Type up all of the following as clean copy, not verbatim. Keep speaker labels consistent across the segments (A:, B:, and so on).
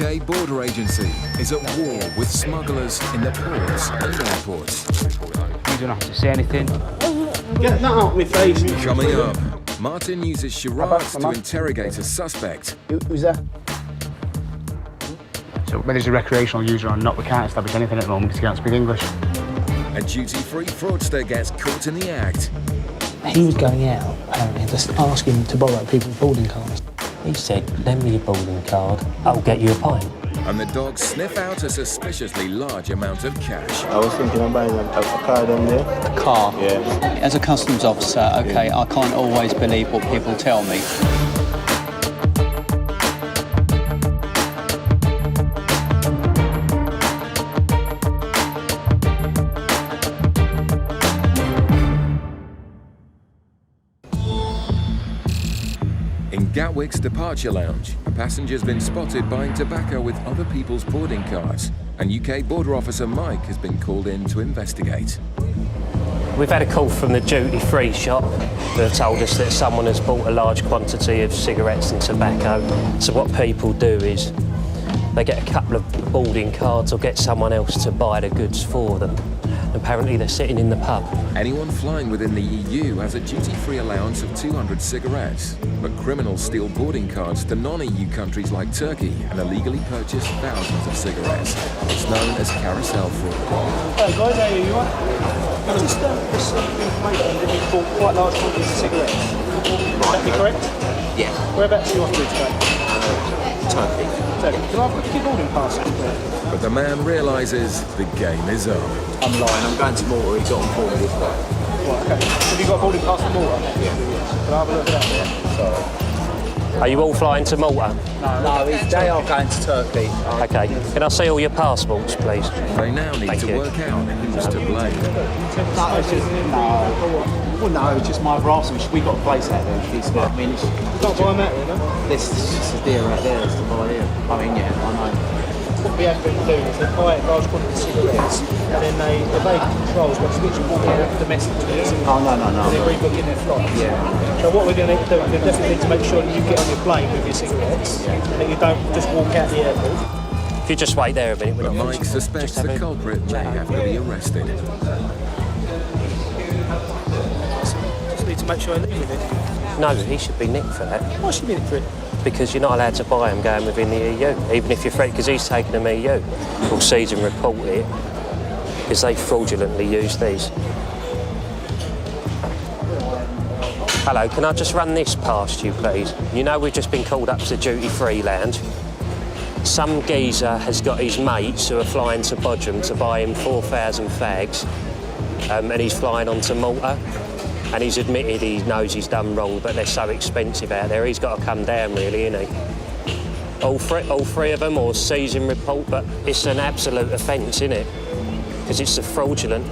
A: UK border agency is at war with smugglers in the ports and airports.
B: You don't have to say anything.
C: Get that out of my face.
A: Coming up, Martin uses charades to interrogate a suspect.
C: Who's that?
B: So whether he's a recreational user or not, we can't establish anything at the moment because he can't speak English.
A: A duty-free fraudster gets caught in the act.
D: He was going out, apparently, just asking to borrow people's boarding cards.
E: He said, lend me your boarding card, I'll get you a pint.
A: And the dogs sniff out a suspiciously large amount of cash.
C: I was thinking of buying a car down there.
F: A car?
C: Yeah.
F: As a customs officer, okay, I can't always believe what people tell me.
A: In Gatwick's departure lounge, a passenger's been spotted buying tobacco with other people's boarding cards, and UK border officer Mike has been called in to investigate.
E: We've had a call from the duty-free shop that told us that someone has bought a large quantity of cigarettes and tobacco. So what people do is they get a couple of boarding cards or get someone else to buy the goods for them. Apparently they're sitting in the pub.
A: Anyone flying within the EU has a duty-free allowance of 200 cigarettes, but criminals steal boarding cards to non-EU countries like Turkey and illegally purchase thousands of cigarettes. It's known as carousel fraud.
C: Hey guys, how are you? Right? Just received information that you bought quite large quantities of cigarettes. Would that be correct?
G: Yeah.
C: Whereabouts are you off to today?
G: Turkey.
C: Turkey. Can I have your boarding pass, please?
A: But the man realises the game is up.
G: I'm lying, I'm going to Malta, he got on board this way.
C: Right, okay. Have you got a boarding pass for Malta?
G: Yeah.
C: Can I have a look at that? Sorry.
E: Are you all flying to Malta?
G: No, they are going to Turkey.
E: Okay. Can I see all your passports, please?
A: They now need to work out who's to blame.
G: No, it's just, well, no, it's just my harassment. We got a place out there. I mean, it's,
C: You can't buy them out here, no?
G: there's just a deer out there that's to buy here. I mean, yeah, I know.
C: What we have been doing is they buy large quantities of cigarettes and then they evade controls by switching all their domestic tours and
G: Oh, no.
C: they're rebooking their flights.
G: Yeah.
C: So what we're going to do, we definitely need to make sure that you get on your plane with your cigarettes, that you don't just walk out the airport.
E: If you just wait there a minute.
A: But Mike suspects the culprit may have to be arrested.
C: Just need to make sure I leave with it.
E: No, he should be nicked for that.
C: Why should we be for it?
E: Because you're not allowed to buy them going within the EU, even if you're afraid, because he's taken them EU. We'll seize and report it, because they fraudulently use these. Hello, can I just run this past you, please? You know we've just been called up to the duty-free lounge. Some geezer has got his mates who are flying to Bodrum to buy him 4,000 fags, and he's flying on to Malta. And he's admitted he knows he's done wrong, but they're so expensive out there, he's got to come down, really, isn't he? All three of them, or seize and report, but it's an absolute offence, isn't it? Because it's a fraudulent.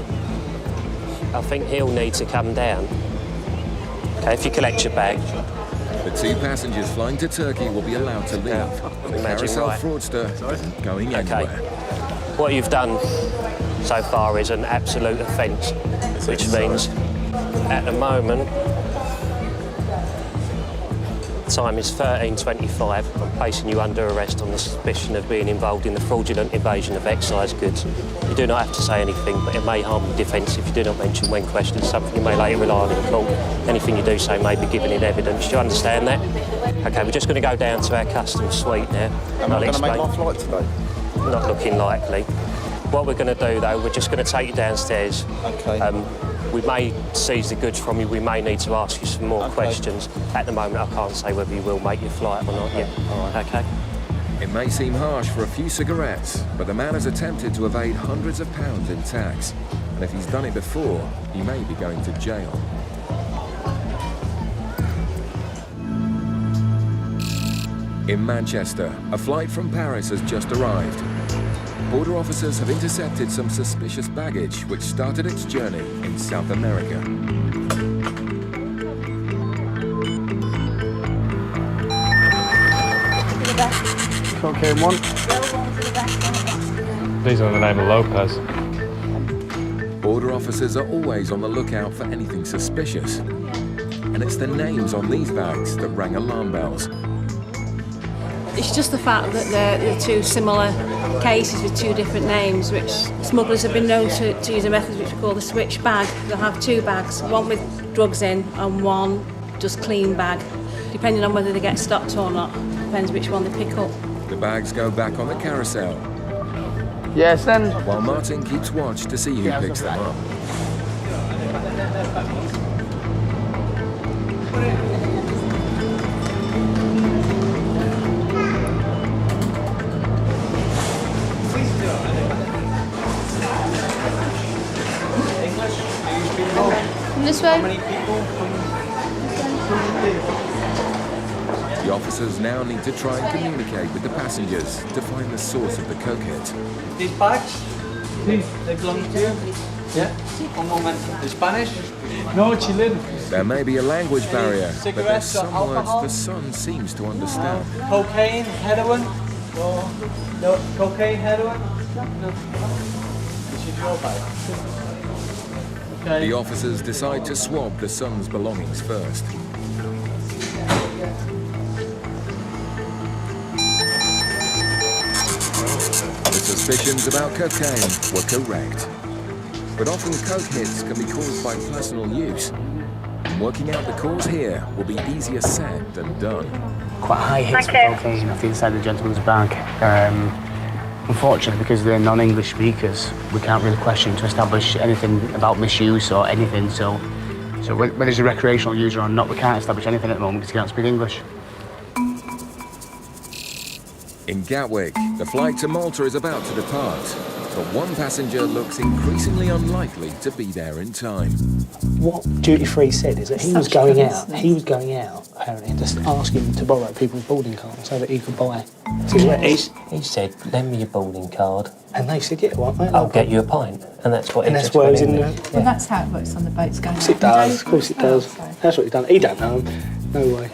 E: I think he'll need to come down. OK, if you collect your bag.
A: The two passengers flying to Turkey will be allowed to leave. But the carousel fraudster isn't going anywhere.
E: What you've done so far is an absolute offence, which means at the moment, time is 13:25. I'm placing you under arrest on the suspicion of being involved in the fraudulent evasion of excise goods. You do not have to say anything, but it may harm the defence if you do not mention when questioned, something you may later rely on in court. Anything you do say may be given in evidence. Do you understand that? OK, we're just going to go down to our customs suite now.
G: Am I going to make my flight today?
E: Not looking likely. What we're going to do, though, we're just going to take you downstairs.
G: OK.
E: We may seize the goods from you, we may need to ask you some more questions. At the moment, I can't say whether you will make your flight or not yet. All right. OK?
A: It may seem harsh for a few cigarettes, but the man has attempted to evade hundreds of pounds in tax. And if he's done it before, he may be going to jail. In Manchester, a flight from Paris has just arrived. Border officers have intercepted some suspicious baggage which started its journey in South America.
C: Cocaine one.
H: These are in the name of Lopez.
A: Border officers are always on the lookout for anything suspicious. And it's the names on these bags that rang alarm bells.
H: It's just the fact that they're two similar cases with two different names, which smugglers have been known to use a method which we call the switch bag. They'll have two bags, one with drugs in and one just clean bag, depending on whether they get stopped or not. Depends which one they pick up.
A: The bags go back on the carousel,
B: Yes, then.
A: while Martin keeps watch to see who picks them up.
I: This way.
A: The officers now need to try and communicate with the passengers to find the source of the coke hit.
C: These bags, they belong to you? Yeah. Un momento. Spanish? No, Chilean.
A: There may be a language barrier, but there's
C: Cigarettes or
A: some words
C: alcohol?
A: the son seems to understand.
C: Cocaine, heroin? No. Cocaine, heroin? No. This is your bag. Okay.
A: The officers decide to swab the son's belongings first. The suspicions about cocaine were correct. But often coke hits can be caused by personal use. And working out the cause here will be easier said than done.
B: Quite high hits of cocaine off the inside of the gentleman's bag. Unfortunately, because they're non-English speakers, we can't really question to establish anything about misuse or anything. So whether he's a recreational user or not, we can't establish anything at the moment because he can't speak English.
A: In Gatwick, the flight to Malta is about to depart, but one passenger looks increasingly unlikely to be there in time.
D: What Duty Free said is that he was going out, apparently, and just asking to borrow people's boarding cards so that he could buy cigarettes.
E: He said, lend me your boarding card.
D: And they said, yeah, what, mate?
E: I'll get you a pint. And that's what
D: And
E: he
D: that's
E: just
D: where
E: went
D: he was in
E: there.
D: there.
I: Well, that's how it works on the boats going.
D: Of course it does, of course it does. That's what he's done. He don't know him. No way.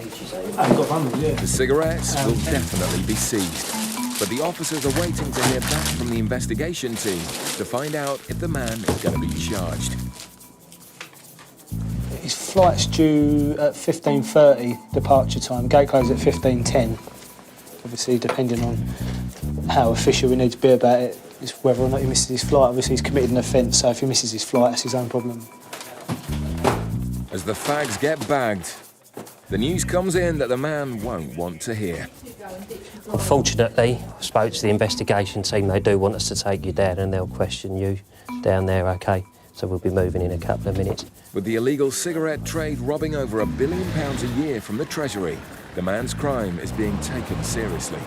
A: The cigarettes will definitely be seized, but the officers are waiting to hear back from the investigation team to find out if the man is going to be charged.
D: His flight's due at 15:30 departure time. Gate closes at 15:10. Obviously, depending on how official we need to be about it, is whether or not he misses his flight. Obviously, he's committed an offence, so if he misses his flight, that's his own problem.
A: As the fags get bagged, the news comes in that the man won't want to hear.
E: Unfortunately, I spoke to the investigation team. They do want us to take you down and they'll question you down there, OK? So we'll be moving in a couple of minutes.
A: With the illegal cigarette trade robbing over £1 billion a year from the Treasury, the man's crime is being taken seriously.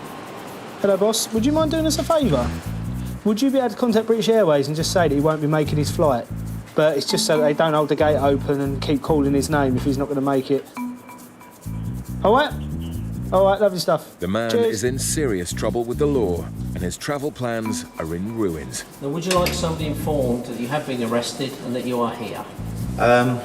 D: Hello, boss. Would you mind doing us a favour? Would you be able to contact British Airways and just say that he won't be making his flight? But it's just so that they don't hold the gate open and keep calling his name if he's not going to make it. All right? All right, lovely stuff.
A: The man
D: Cheers.
A: is in serious trouble with the law, and his travel plans are in ruins.
J: Now, would you like somebody informed that you have been arrested and that you are here?
G: The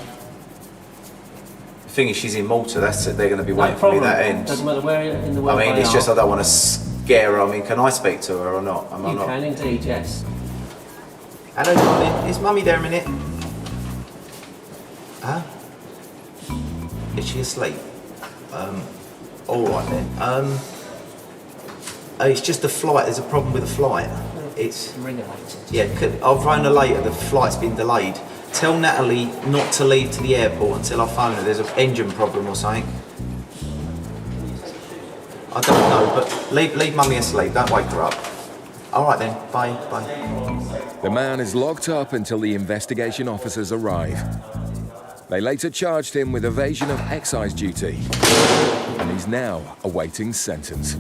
G: thing is, she's in Malta. That's it. They're going to be waiting for me that end.
J: Doesn't matter where in the world
G: I mean,
J: they
G: it's
J: are.
G: just I don't want to scare her. I mean, can I speak to her or not? Am I
J: You
G: not?
J: can indeed, yes.
G: Hello, darling. Is Mummy there a minute? Huh? Is she asleep? All right then. It's just the flight. There's a problem with the flight. It's
J: Ring-related.
G: yeah. I'll phone her later. The flight's been delayed. Tell Natalie not to leave to the airport until I phone her. There's an engine problem or something. I don't know, but leave Mummy asleep. Don't wake her up. All right then. Bye. Bye.
A: The man is locked up until the investigation officers arrive. They later charged him with evasion of excise duty, and he's now awaiting sentence.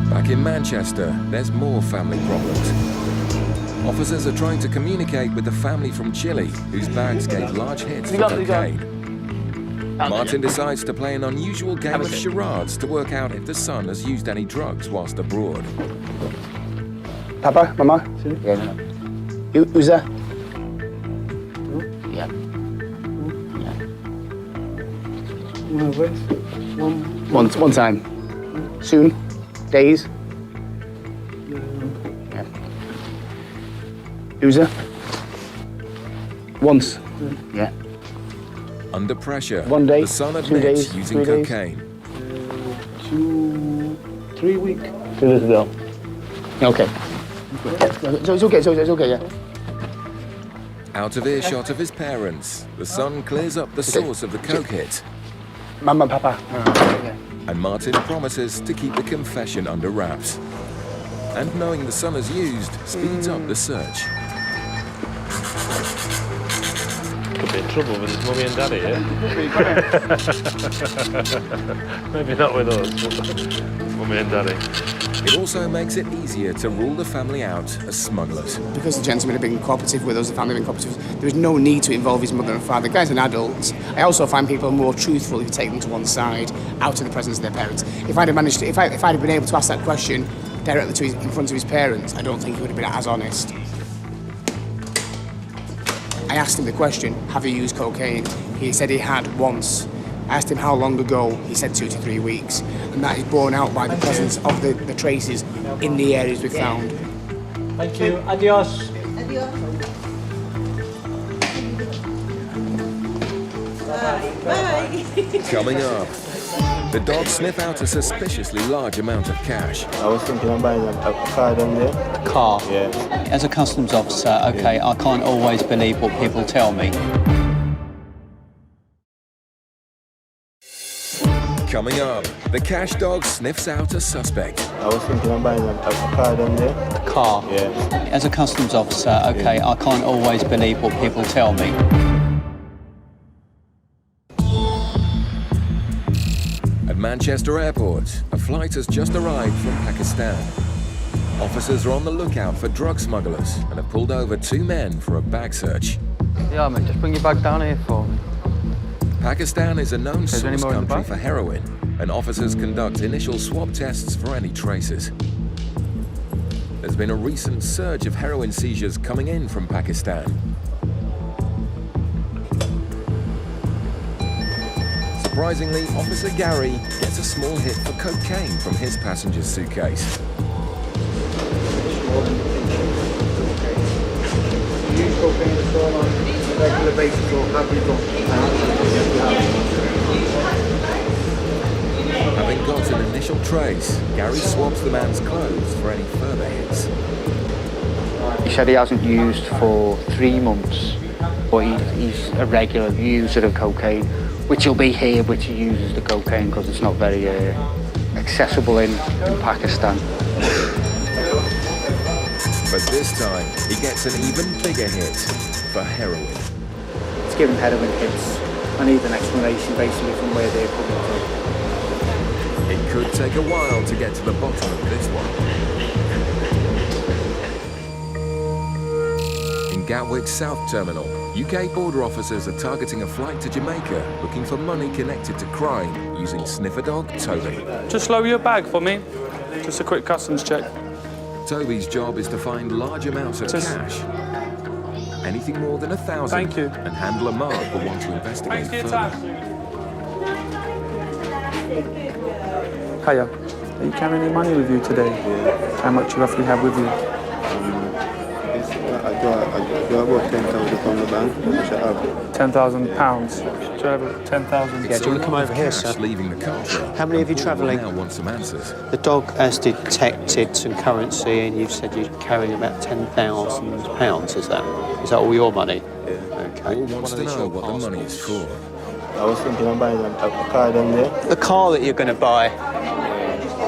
A: Back in Manchester, there's more family problems. Officers are trying to communicate with the family from Chile, whose bags gave large hits for cocaine. Martin decides to play an unusual game of charades to work out if the son has used any drugs whilst abroad.
B: Papa, Mama? Yeah. Who's that? Yeah. One time. Soon. Days. Yeah. Who's that? Once. Yeah.
A: Under pressure,
B: One day,
A: the son
B: 2
A: admits
B: days,
A: using
B: 3 days.
A: cocaine.
B: 3 weeks. 2 days ago. Okay. So it's okay, yeah.
A: Out of earshot of his parents, the son clears up the source of the coke hit,
B: Mama, Papa. Okay.
A: and Martin promises to keep the confession under wraps. And knowing the son has used, speeds up the search.
K: Could be in trouble with his mummy and daddy, yeah? Maybe not with us, but mummy and daddy.
A: It also makes it easier to rule the family out as smugglers.
B: Because the gentlemen have been cooperative with us, the family have been cooperative, there is no need to involve his mother and father. The guy's an adult. I also find people more truthful if you take them to one side, out of the presence of their parents. If I'd have managed to, if I'd have been able to ask that question directly in front of his parents, I don't think he would have been as honest. I asked him the question, have you used cocaine? He said he had once. I asked him how long ago, he said 2 to 3 weeks. And that is borne out by the presence of the traces in the areas we found.
C: Thank you. Adios.
A: Coming up, the dogs sniff out a suspiciously large amount of cash.
L: I was thinking of buying a car down there.
F: A car?
L: Yeah.
F: As a customs officer, okay, I can't always believe what people tell me.
A: Coming up, the cash dog sniffs out a suspect.
L: I was thinking of buying a car down there.
F: A car?
L: Yeah.
F: As a customs officer, okay, I can't always believe what people tell me.
A: At Manchester Airport, a flight has just arrived from Pakistan. Officers are on the lookout for drug smugglers and have pulled over 2 men for a bag search.
M: Yeah, mate, just bring your bag down here for me.
A: Pakistan is a known
M: there any
A: source
M: more in the
A: country
M: bag?
A: for heroin, and officers conduct initial swab tests for any traces. There's been a recent surge of heroin seizures coming in from Pakistan. Surprisingly, Officer Gary gets a small hit for cocaine from his passenger's suitcase.
B: Use cocaine at all on a regular basis, or have you done?
A: Having got an initial trace, Gary swabs the man's clothes for any further hits.
N: He said he hasn't used for 3 months, but he's a regular user of cocaine, which will be here, which he uses the cocaine because it's not very accessible in Pakistan.
A: But this time, he gets an even bigger hit for heroin.
O: It's given heroin hits. I need an explanation basically from where they're coming from.
A: It could take a while to get to the bottom of this one. In Gatwick's South Terminal, UK border officers are targeting a flight to Jamaica looking for money connected to crime using sniffer dog Toby.
P: Just lower your bag for me. Just a quick customs check.
A: Toby's job is to find large amounts of cash. Anything more than 1,000.
P: Thank you.
A: And handler Mark will want to investigate
P: Thanks for your
A: further.
P: Hiya. Are you carrying any money with you today?
L: Yeah.
P: How much you roughly have with you?
L: I do about 10,000 from the bank. Which I have.
P: £10,000. Do you have 10,000?
A: Yeah, do you want to come over here, sir? Leaving the country.
Q: How many of you travelling?
A: Now want some answers.
Q: The dog has detected some currency, and you've said you're carrying about £10,000. Is that all your money?
L: Yeah.
Q: Okay.
A: All wants to know what the money is for.
L: I was thinking of buying a car down there.
Q: The car that you're going to buy.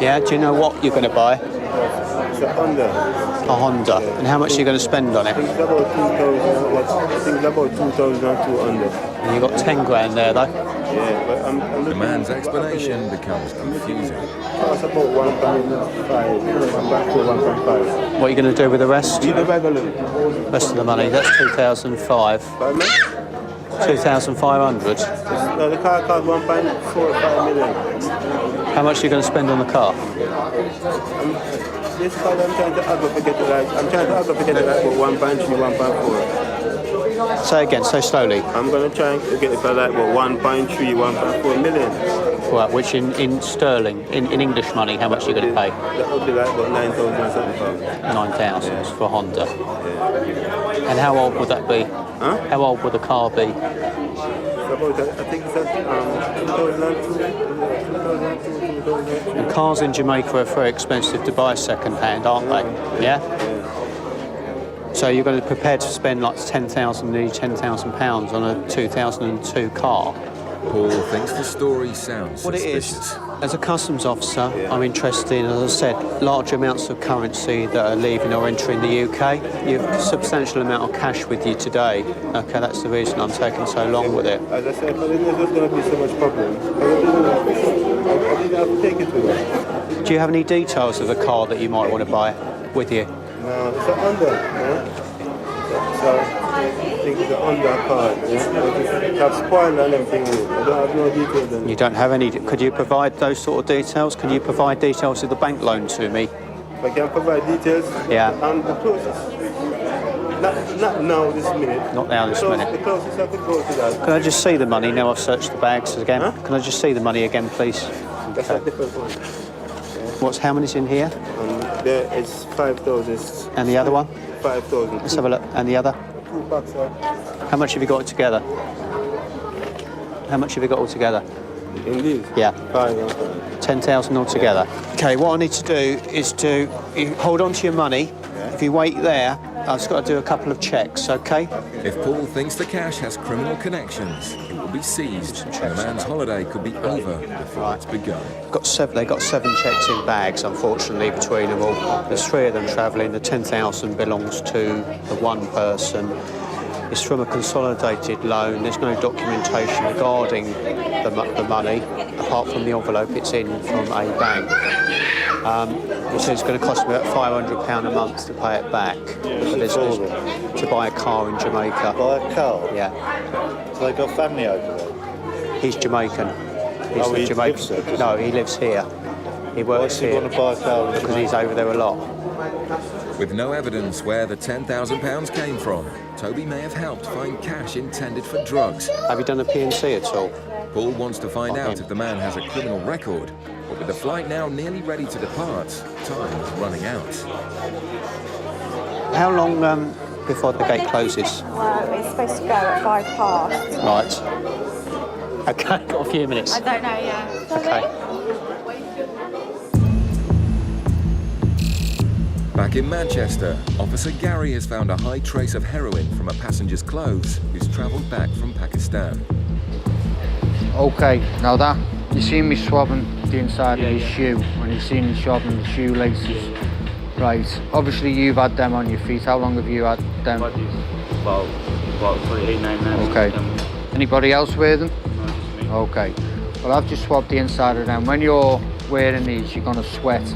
Q: Yeah. Do you know what you're going to buy?
L: It's a Honda.
Q: A Honda. And how much are you going to spend on it?
L: I think it's about 2,200.
Q: And you've got 10 grand there, though.
L: Yeah, but I'm
A: The man's explanation becomes confusing.
L: It's about 1.5. 1.5.
Q: What are you going to do with the rest?
L: Leave the bag alone.
Q: Rest of the money. That's 2,500. 2,500.
L: No, the car cost 1.45 million.
Q: How much are you going to spend on the car?
L: This car I'm trying to advocate it like about 1.3, 1.4.
Q: Say again, say slowly.
L: I'm going to try and get it for like about 1.3, 1.4 million.
Q: Right, which in sterling, in English money, how much are you going to pay?
L: That would be like about 9,000 or something.
Q: 9,000 for Honda. And how old would that be?
L: Huh?
Q: How old would the car be?
L: about, I think it's at 2002.
Q: And cars in Jamaica are very expensive to buy second-hand, aren't they? Yeah? So you're going to be prepared to spend like nearly £10,000 on a 2002 car?
A: Paul thinks the story sounds
Q: What
A: suspicious.
Q: it is, as a customs officer, I'm interested in, as I said, large amounts of currency that are leaving or entering the UK. You have a substantial amount of cash with you today. Okay, that's the reason I'm taking so long with it.
L: As I said, I didn't know there was going to be so much problem. I didn't have to take it with me.
Q: Do you have any details of the car that you might want to buy with you?
L: No, it's an under, So, I think it's an under car, It has spoiled and everything in it. I don't have no details on it.
Q: You don't have any. Could you provide those sort of details? Can you provide details of the bank loan to me?
L: If I can provide details,
Q: Yeah.
L: And the closest. Not now, this minute.
Q: Not now, this minute.
L: The closest I could go to that.
Q: Can I just see the money now I've searched the bags again?
L: Huh?
Q: Can I just see the money again, please?
L: That's a different one.
Q: How many's in here?
L: There is 5,000.
Q: And the other one?
L: 5,000.
Q: Let's have a look. And the other?
L: 2 packs, sir.
Q: How much have you got together? How much have you got altogether?
L: In these?
Q: Yeah.
L: 5.
Q: 10,000 altogether. Okay, what I need to do is you hold on to your money. If you wait there, I've just got to do a couple of checks, okay?
A: If Paul thinks the cash has criminal connections, it will be seized, and the man's holiday could be over before it's begun.
Q: They got 7 checks in bags, unfortunately, between them all. There's 3 of them travelling. The 10,000 belongs to the one person. It's from a consolidated loan. There's no documentation regarding the money, apart from the envelope it's in from a bank. It says it's going to cost me about £500 a month to pay it back to buy a car in Jamaica.
R: Buy a car?
Q: Yeah.
R: So they got family over there?
Q: He's Jamaican.
R: He lives there?
Q: No, he lives here. He works here.
R: Why does he want to buy a car?
Q: Because he's over there a lot.
A: With no evidence where the £10,000 came from, Toby may have helped find cash intended for drugs.
Q: Have you done a P&C at all?
A: Paul wants to find out if the man has a criminal record, but with the flight now nearly ready to depart, time is running out.
Q: How long before the gate closes?
S: Well, it's supposed to go at 5 past.
Q: Right. Okay, got a few minutes.
S: I don't know, yeah.
Q: Okay.
A: Back in Manchester, Officer Gary has found a high trace of heroin from a passenger's clothes who's travelled back from Pakistan.
N: Okay, now that, you seen me swabbing the inside of his shoe, when you seen me swabbing the shoelaces. Right, obviously you've had them on your feet. How long have you had them?
T: About 8, 9 minutes.
N: Okay. Anybody else wear them? No, just me. Okay. Well, I've just swabbed the inside of them. When you're wearing these, you're going to sweat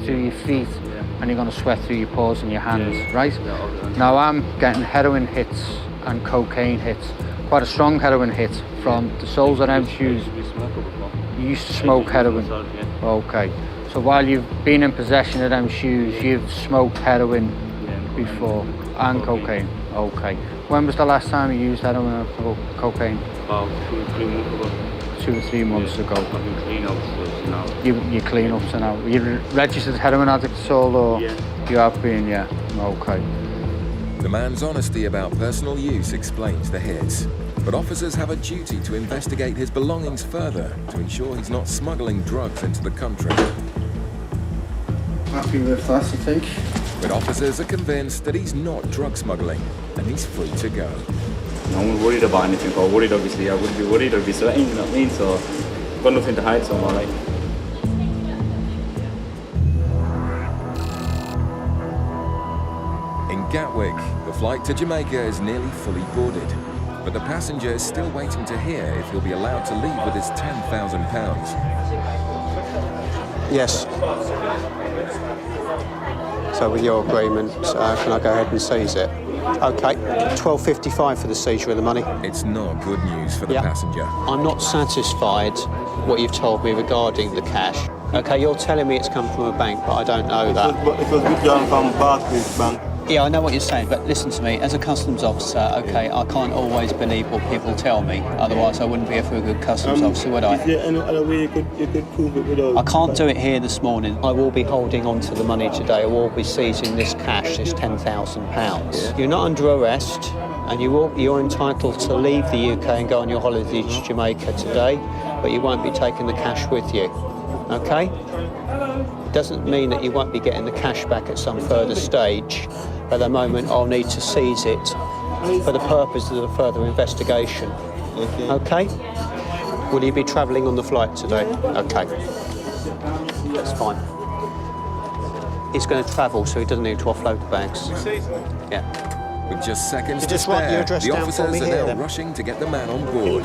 N: through your feet and you're going to sweat through your paws and your hands, right? Now I'm getting heroin hits and cocaine hits. Quite a strong heroin hit from the soles of them shoes. You used to smoke heroin? Okay. So while you've been in possession of them shoes, you've smoked heroin before and cocaine? Okay. When was the last time you used heroin or cocaine?
T: About 2 or 3 months ago.
N: 2 or 3 months ago.
T: I've been clean up to now.
N: You clean up to now. You're registered heroin addict at all, or
T: Yeah.
N: You have been? Yeah. Okay.
A: The man's honesty about personal use explains the hits, but officers have a duty to investigate his belongings further to ensure he's not smuggling drugs into the country.
R: Happy with that, I think.
A: But officers are convinced that he's not drug smuggling and he's free to go.
T: No one worried about anything. If I worried, obviously, I wouldn't be worried. I'd be sweating, you know what I mean? So, I've got nothing to hide, so I'm all right.
A: In Gatwick, the flight to Jamaica is nearly fully boarded, but the passenger is still waiting to hear if he'll be allowed to leave with his £10,000.
Q: Yes. So with your agreement, can I go ahead and seize it? Okay, £12.55 for the seizure of the money.
A: It's not good news for the passenger.
Q: I'm not satisfied what you've told me regarding the cash. Okay, you're telling me it's come from a bank, but I don't know that.
L: It was withdrawn from Barclays Bank.
F: Yeah, I know what you're saying, but listen to me. As a customs officer, okay, I can't always believe what people tell me. Otherwise, I wouldn't be a very good customs officer, would I?
L: Is there any other way you could prove it without...
F: I can't do it here this morning. I will be holding on to the money today. I will be seizing this cash, this £10,000. Yeah. You're not under arrest, and you're entitled to leave the UK and go on your holiday to Jamaica today, but you won't be taking the cash with you, okay? It doesn't mean that you won't be getting the cash back at some further stage. At the moment, I'll need to seize it for the purpose of the further investigation. Okay? Will you be travelling on the flight today? Okay. That's fine. He's going to travel, so he doesn't need to offload the bags. Yeah.
A: With just seconds to
Q: just write your
A: spare,
Q: address
A: the
Q: down for
A: officers
Q: me
A: are
Q: here,
A: now
Q: then.
A: rushing to get the man on board.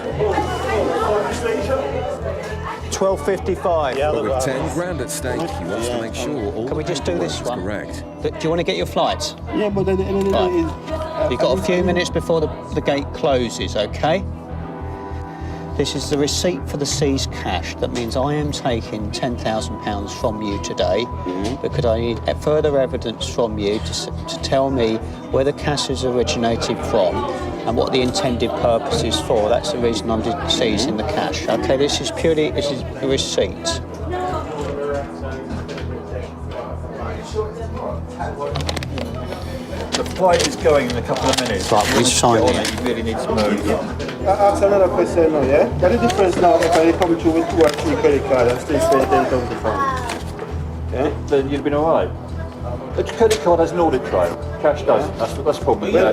Q: 12.55.
A: But with 10 grand at stake, he wants to make sure all
F: Can we just do this one?
A: correct.
F: Do you want to get your flight?
L: Yeah, but at the end of the day is...
F: You've got a few minutes before the gate closes, okay? This is the receipt for the seized cash. That means I am taking £10,000 from you today because I need further evidence from you to tell me where the cash has originated from and what the intended purpose is for. That's the reason I'm seizing the cash. Okay, this is a receipt.
R: The flight is going in a couple of minutes.
F: Right, we sign it.
R: You really need to move.
L: Ask another question now, yeah? What's the difference now if I come through with 2 or 3 credit cards and still spend £10,000? Yeah?
R: Then you'd have been all right. The credit card has an audit trail. Cash doesn't. That's the problem.
L: Yeah,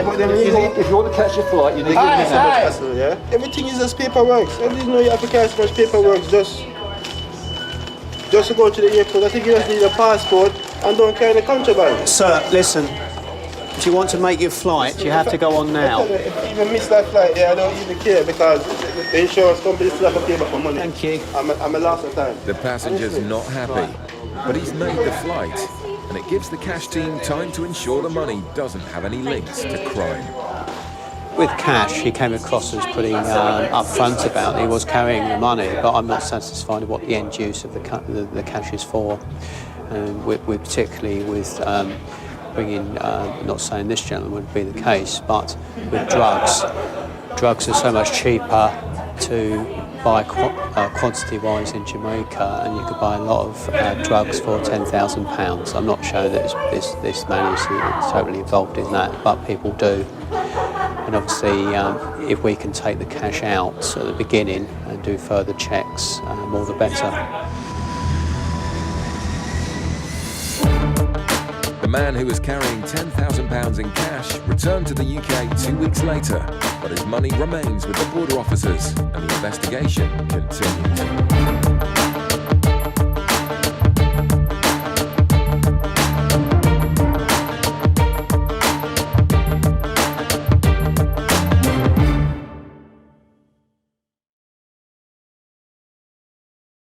L: but then
R: if you want to catch your flight, you need to get
L: hassle, yeah? Everything is just paperwork. I didn't know you have to carry so much paperwork just to go to the airport. I think you just need a passport and don't carry the contraband.
Q: Sir, listen. If you want to make your flight, you have to go on now.
L: If I even miss that flight, yeah, I don't even care because the insurance company still have to pay back my money.
F: Thank you.
L: I'm a loss of time.
A: The passenger's not happy, but he's made the flight, and it gives the cash team time to ensure the money doesn't have any links to crime.
Q: With cash, he came across as pretty upfront about it. He was carrying the money, but I'm not satisfied with what the end use of the cash is for. We're particularly with bringing, not saying this gentleman would be the case, but with drugs. Drugs are so much cheaper to buy quantity-wise in Jamaica, and you could buy a lot of drugs for £10,000. I'm not sure that this man is totally involved in that, but people do. And obviously, if we can take the cash out at the beginning and do further checks, more the better.
A: The man who was carrying £10,000 in cash returned to the UK 2 weeks later, but his money remains with the border officers and the investigation continues.